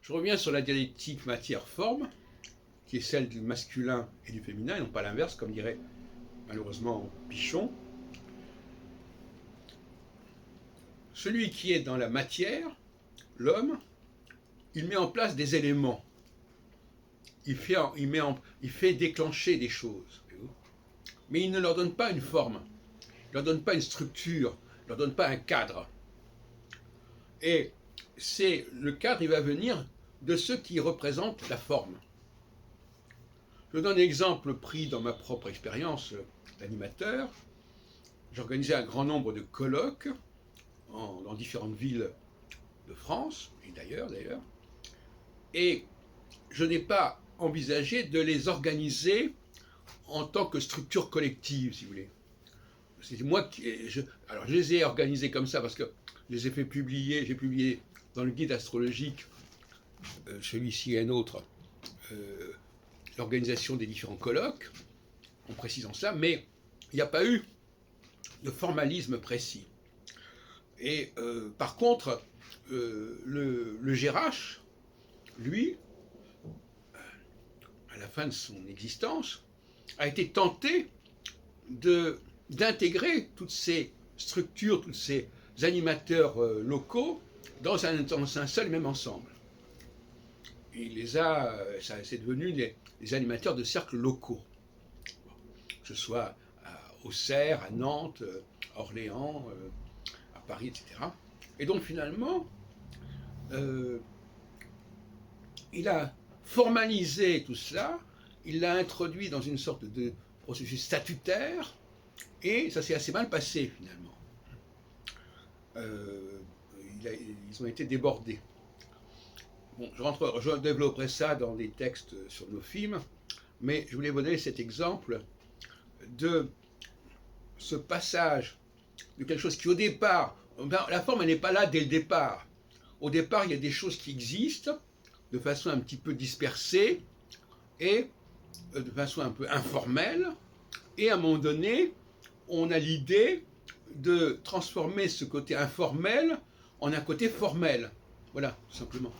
Je reviens sur la dialectique matière-forme, qui est celle du masculin et du féminin, et non pas l'inverse, comme dirait malheureusement Pichon. Celui qui est dans la matière, l'homme, il met en place des éléments. Il fait déclencher des choses. Mais il ne leur donne pas une forme, il ne leur donne pas une structure, il ne leur donne pas un cadre. Et c'est le cadre, il va venir de ce qui représente la forme. Je donne un exemple pris dans ma propre expérience d'animateur. J'organisais un grand nombre de colloques dans différentes villes de France, et d'ailleurs, et je n'ai pas envisagé de les organiser en tant que structure collective, si vous voulez. C'est moi alors je les ai organisés comme ça parce que je les ai fait publier, j'ai publié dans le guide astrologique, celui-ci et un autre, l'organisation des différents colloques, en précisant cela, mais il n'y a pas eu de formalisme précis. Et par contre, le GRH, lui, à la fin de son existence, a été tenté d'intégrer toutes ces structures, tous ces animateurs locaux dans un seul et même ensemble. Il c'est devenu les animateurs de cercles locaux, que ce soit à Auxerre, à Nantes, à Orléans, à Paris, etc. Et donc finalement, il a formalisé tout cela, il l'a introduit dans une sorte de processus statutaire, et ça s'est assez mal passé finalement. Ils ont été débordés. Bon, je développerai ça dans des textes sur nos films, mais je voulais vous donner cet exemple de ce passage de quelque chose qui au départ, la forme elle n'est pas là dès le départ. Au départ, il y a des choses qui existent de façon un petit peu dispersée et de façon un peu informelle, et à un moment donné, on a l'idée de transformer ce côté informel en un côté formel. Voilà, tout simplement.